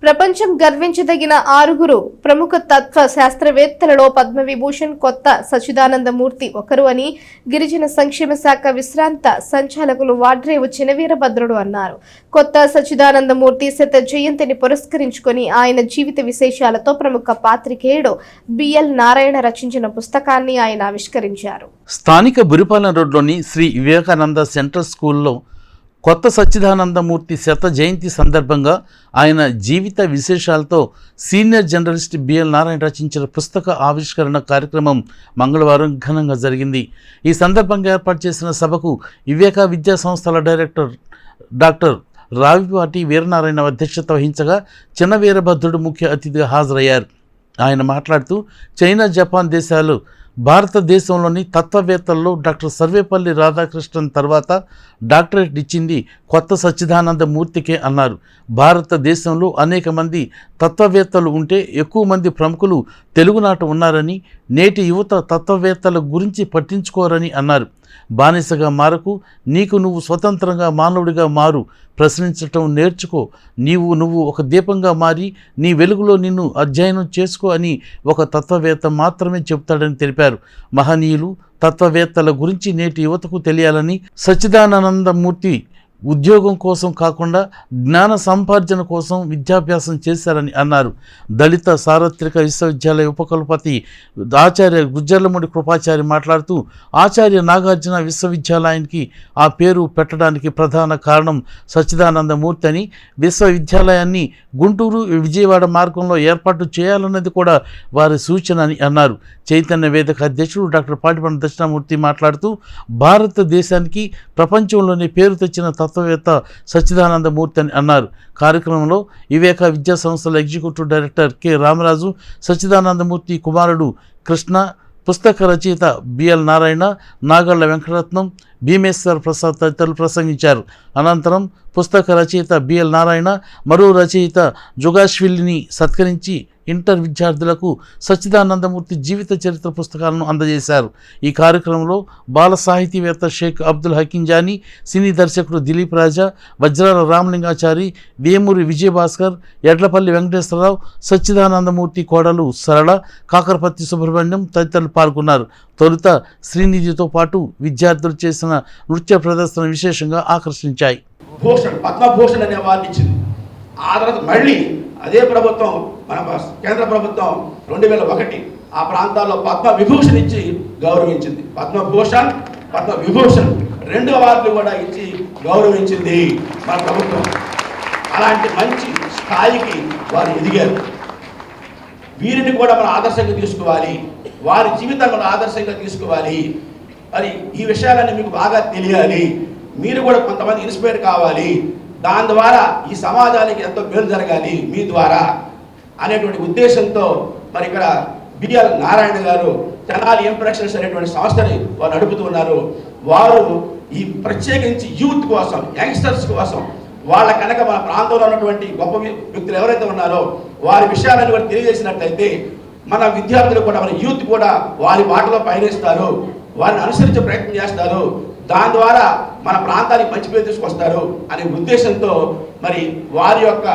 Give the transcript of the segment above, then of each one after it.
ప్రపంచం గర్వించదగిన 6 ప్రముఖ తత్వ శాస్త్రవేత్తలలో పద్మవిభూషణ్ కొత్త సచ్చిదానందమూర్తి ఒకరు అని గిరిజన సంక్షేమ శాఖ విశ్రాంత సంచాలకులు వాడ్రేవు చినవీరభద్రుడు అన్నారు. కొత్త సచ్చిదానందమూర్తి శత జయంతిని పురస్కరించుకొని ఆయన జీవిత విశేషాలతో ప్రముఖ పాత్రికేయుడు బిఎల్ నారాయణ రచించిన పుస్తకాన్ని ఆయన ఆవిష్కరించారు. స్థానిక బురిపాలెం రోడ్లోని శ్రీ వివేకానంద సెంట్రల్ స్కూల్లో కొత్త సచ్చిదానందమూర్తి శత జయంతి సందర్భంగా ఆయన జీవిత విశేషాలతో సీనియర్ జర్నలిస్ట్ బిఎల్ నారాయణ రచించిన పుస్తక ఆవిష్కరణ కార్యక్రమం మంగళవారం ఘనంగా జరిగింది. ఈ సందర్భంగా ఏర్పాటు చేసిన సభకు వివేక విద్యా సంస్థల డైరెక్టర్ డాక్టర్ రావిపాటి వీరనారాయణ అధ్యక్షత వహించగా చినవీరభద్రుడు ముఖ్య అతిథిగా హాజరయ్యారు. ఆయన మాట్లాడుతూ చైనా, జపాన్ దేశాలు భారతదేశంలోని తత్వవేత్తల్లో డాక్టర్ సర్వేపల్లి రాధాకృష్ణన్ తర్వాత డాక్టరేట్ ఇచ్చింది కొత్త సచ్చిదానందమూర్తికే అన్నారు. భారతదేశంలో అనేక మంది తత్వవేత్తలు ఉంటే ఎక్కువ మంది ప్రముఖులు తెలుగునాట ఉన్నారని, నేటి యువత తత్వవేత్తల గురించి పట్టించుకోరని అన్నారు. బానిసగా మారకు, నీకు నువ్వు స్వతంత్రంగా మానవుడిగా మారు, ప్రశ్నించటం నేర్చుకో, నువ్వు ఒక దీపంగా మారి నీ వెలుగులో నిన్ను అధ్యయనం చేసుకో అని ఒక తత్వవేత్త మాత్రమే చెప్తాడని తెలిపారు. మహనీయులు, తత్వవేత్తల గురించి నేటి యువతకు తెలియాలని సచ్చిదానందమూర్తి ఉద్యోగం కోసం కాకుండా జ్ఞాన సంపార్జన కోసం విద్యాభ్యాసం చేశారని అన్నారు. దళిత సార్వత్రిక విశ్వవిద్యాలయ ఉపకులపతి ఆచార్య గుజ్జర్లమూడి కృపాచారి మాట్లాడుతూ ఆచార్య నాగార్జున విశ్వవిద్యాలయానికి ఆ పేరు పెట్టడానికి ప్రధాన కారణం సచ్చిదానందమూర్తి అని, విశ్వవిద్యాలయాన్ని గుంటూరు, విజయవాడ మార్గంలో ఏర్పాటు చేయాలన్నది కూడా వారి సూచన అని అన్నారు. చైతన్య వేదిక అధ్యక్షుడు డాక్టర్ పాటిబండ దక్షిణామూర్తి మాట్లాడుతూ భారతదేశానికి ప్రపంచంలోనే పేరు తెచ్చిన తత్వవేత్త సచ్చిదానందమూర్తి అని అన్నారు. కార్యక్రమంలో వివేక విద్యా సంస్థల executive director K Ramaraju, Sachidananda Murthy కుమారుడు కృష్ణ, పుస్తక రచయిత బిఎల్ నారాయణ, నాగళ్ల వెంకటరత్నం, భీమేశ్వర ప్రసాద్ తదితరులు ప్రసంగించారు. అనంతరం పుస్తక రచయిత బిఎల్ నారాయణ మరో రచయిత జుగాష్విల్లిని సత్కరించి ఇంటర్ విద్యార్థులకు సచ్చిదానందమూర్తి జీవిత చరిత్ర పుస్తకాలను అందజేశారు. ఈ కార్యక్రమంలో బాల సాహితీవేత్త షేక్ అబ్దుల్ హకీం జానీ, సినీ దర్శకుడు దిలీప్ రాజా, వజ్రాల రామలింగాచారి, వేమూరి విజయభాస్కర్, ఎడ్లపల్లి వెంకటేశ్వరరావు, సచ్చిదానందమూర్తి కోడలు సరళ, కాకరపత్తి సుబ్రహ్మణ్యం తదితరులు పాల్గొన్నారు. తొలుత శ్రీనిధితో పాటు విద్యార్థులు చేసిన నృత్య ప్రదర్శన విశేషంగా ఆకర్షించాయి. పద్మభూషణ్ అనే వాళ్ళు ఇచ్చింది. ఆ తర్వాత మళ్ళీ అదే ప్రభుత్వం, మన కేంద్ర ప్రభుత్వం 2001 ఆ ప్రాంతాల్లో పద్మవిభూషణ్ ఇచ్చి గౌరవించింది. పద్మభూషణ్, పద్మవిభూషణ్ 2 అవార్డులు కూడా ఇచ్చి గౌరవించింది మన ప్రభుత్వం. అలాంటి మంచి స్థాయికి వారు ఎదిగారు. వీరిని కూడా మనం ఆదర్శంగా తీసుకోవాలి, వారి జీవితాన్ని మనం ఆదర్శంగా తీసుకోవాలి. మరి ఈ విషయాలన్నీ మీకు బాగా తెలియాలి, మీరు కూడా కొంతమంది ఇన్స్పైర్ కావాలి, దాని ద్వారా ఈ సమాజానికి ఎంతో మేలు జరగాలి మీ ద్వారా అనేటువంటి ఉద్దేశంతో మరి ఇక్కడ బిఎల్ నారాయణ గారు తెనాలి ఇంప్రెషన్స్ అనేటువంటి సంస్థని వారు నడుపుతూ ఉన్నారు. వారు ఈ ప్రత్యేకించి యూత్ కోసం, యంగ్స్టర్స్ కోసం, వాళ్ళ కనుక మన ప్రాంతంలో ఉన్నటువంటి గొప్ప వ్యక్తులు ఎవరైతే ఉన్నారో వారి విషయాలను కూడా తెలియజేసినట్లయితే మన విద్యార్థులు కూడా, మన యూత్ కూడా వారి బాటలో పయనిస్తారు, వారిని అనుసరించే ప్రయత్నం చేస్తారు, దాని ద్వారా మన ప్రాంతానికి మంచి పేరు తీసుకొస్తారు అనే ఉద్దేశంతో మరి వారి యొక్క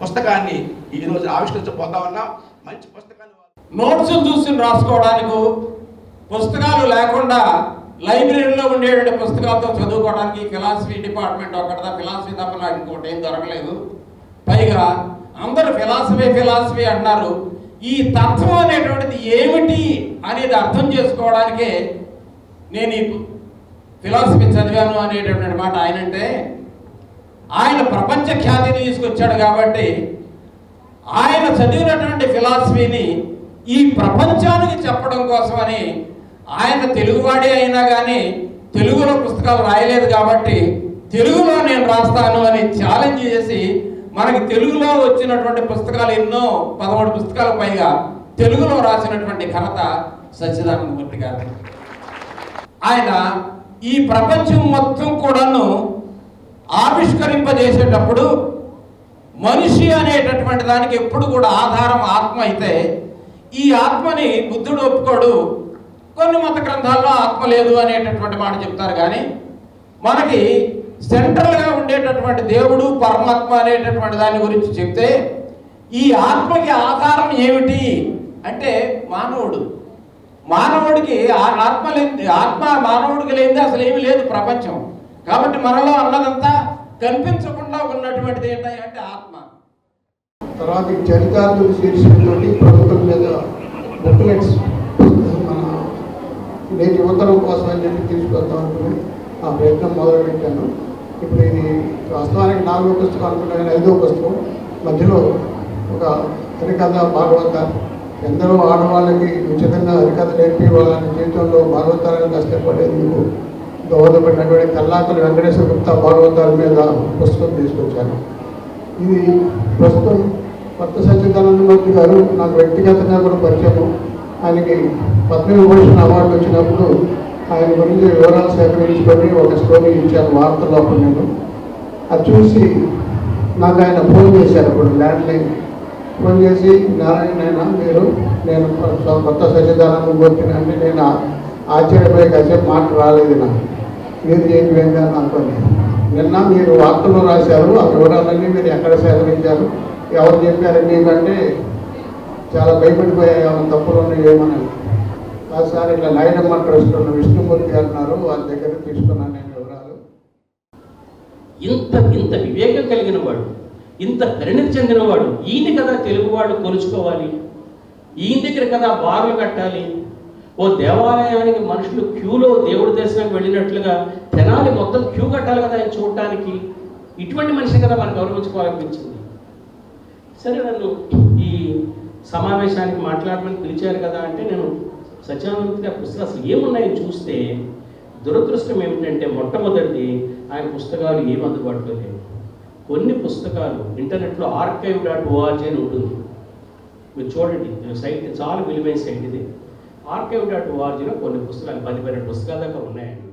పుస్తకాన్ని ఈరోజు ఆవిష్కరించబోతా ఉన్నాం. మంచి పుస్తకాన్ని, నోట్స్ చూసి రాసుకోవడానికి, పుస్తకాలు లేకుండా లైబ్రరీలో ఉండేటువంటి పుస్తకాలతో చదువుకోవడానికి ఫిలాసఫీ డిపార్ట్మెంట్ ఒకటిదా, ఫిలాసఫీ తప్ప నాకు ఇంకోటి ఏం దొరకలేదు. పైగా అందరూ ఫిలాసఫీ అన్నారు. ఈ తత్వం అనేటువంటిది ఏమిటి అనేది అర్థం చేసుకోవడానికే నేను ఈ ఫిలాసఫీ చదివాను అనేటటువంటి మాట. ఆయన ప్రపంచ ఖ్యాతిని తీసుకొచ్చాడు కాబట్టి ఆయన చదివినటువంటి ఫిలాసఫీని ఈ ప్రపంచానికి చెప్పడం కోసమని, ఆయన తెలుగువాడే అయినా కానీ తెలుగులో పుస్తకాలు రాయలేదు కాబట్టి తెలుగులో నేను రాస్తాను అని ఛాలెంజ్ చేసి మనకి తెలుగులో వచ్చినటువంటి పుస్తకాలు ఎన్నో 13 పుస్తకాల పైగా తెలుగులో రాసినటువంటి ఘనత సచ్చిదానందమూర్తి గారు. ఆయన ఈ ప్రపంచం మొత్తం కూడాను ఆవిష్కరింపజేసేటప్పుడు మనిషి అనేటటువంటి దానికి ఎప్పుడు కూడా ఆధారం ఆత్మ అయితే, ఈ ఆత్మని బుద్ధుడు ఒప్పుకోడు. కొన్ని మత గ్రంథాల్లో ఆత్మ లేదు అనేటటువంటి మాట చెప్తారు. కానీ మనకి సెంట్రల్గా ఉండేటటువంటి దేవుడు పరమాత్మ అనేటటువంటి దాని గురించి చెప్తే ఈ ఆత్మకి ఆధారం ఏమిటి అంటే మానవుడు. మానవుడికి ఆత్మ మానవుడికి లేనిది అసలు ఏమీ లేదు ప్రపంచం. కాబట్టి మనలో అన్నదంతా కనిపించకుండా ఉన్నటువంటిది ఏంటంటే ఆత్మ. తర్వాత ఈ చరితార్థుల శీర్షికతో ప్రముఖుల మీద బుక్లెట్స్ మన నేటి యువతరం కోసం అని చెప్పి తీసుకొద్దాం అనుకుని ఆ ప్రయత్నం మొదలుపెట్టాను. ఇప్పుడు ఇది వాస్తవానికి 4వ పుస్తకం అనుకుంటే 5వ పుస్తకం. మధ్యలో ఒక హరికథ భాగవత, ఎందరో ఆడవాళ్ళకి ఉచితంగా హరికథ నేర్పి వాళ్ళ జీవితంలో భాగవతాలను కష్టపడేందుకు దోహదపడినటువంటి కల్లాకల వెంకటేశ్వర గుప్తా భాగవతాల మీద పుస్తకం తీసుకొచ్చాను. ఇది ప్రస్తుతం కొత్త సచ్చిదానందమూర్తి గారు నాకు వ్యక్తిగతంగా కూడా పరిచయం. ఆయనకి పద్మవిభూషణ్ అవార్డు వచ్చినప్పుడు ఆయన గురించి వివరాలు సేకరించుకొని ఒక స్టోరీ ఇచ్చాను వార్తల్లో. అప్పుడు నేను అది చూసి నాకు ఆయన ఫోన్ చేశారు. అప్పుడు ల్యాండ్లైన్ ఫోన్ చేసి, నారాయణ నేను కొత్త సచ్చిదానందమూర్తిని అంటే నేను ఆశ్చర్యపోయి కాసేపు మాట రాలేదు నాకు. మీరు ఏంటి వేంగాను అనుకోండి. నిన్న మీరు వార్తల్లో రాశారు, ఆ వివరాలన్నీ మీరు ఎక్కడ సేకరించారు, ఎవరు చెప్పారు మీకంటే చాలా భయపడిపోయాయి, ఏమైనా తప్పులు ఉన్నాయి ఏమని. ఒకసారి ఇట్లా నాయనమ్మ ట్రస్ట్ ఉన్న విష్ణుమూర్తి అన్నారు, వాళ్ళ దగ్గర తీసుకున్నాను నేను వివరాలు. ఇంత వివేకం కలిగిన వాడు, ఇంత పరిణతి చెందినవాడు, ఈయన కదా తెలుగువాడు కొలుచుకోవాలి, ఈయన దగ్గర కదా బారులు కట్టాలి. ఓ దేవాలయానికి మనుషులు క్యూలో దేవుడి దర్శనానికి వెళ్ళినట్లుగా తెనాలి మొత్తం క్యూ కట్టాలి కదా ఆయన చూడటానికి. ఇటువంటి మనిషిని కదా మనం గౌరవించుకోవాలనిపించింది. సరే, నన్ను ఈ సమావేశానికి మాట్లాడమని పిలిచారు కదా అంటే నేను సత్యానంద పుస్తకాలు అసలు ఏమున్నాయని చూస్తే దురదృష్టం ఏమిటంటే మొట్టమొదటిది ఆయన పుస్తకాలు ఏమి అందుబాటులో లేవు. కొన్ని పుస్తకాలు ఇంటర్నెట్లో archive.org అని ఉంటుంది, మీరు చూడండి. సైట్ చాలా విలువైన సైట్ ఇది. archive.orgలో కొన్ని పుస్తకాలు 10-12 పుస్తకాల దాకా ఉన్నాయండి.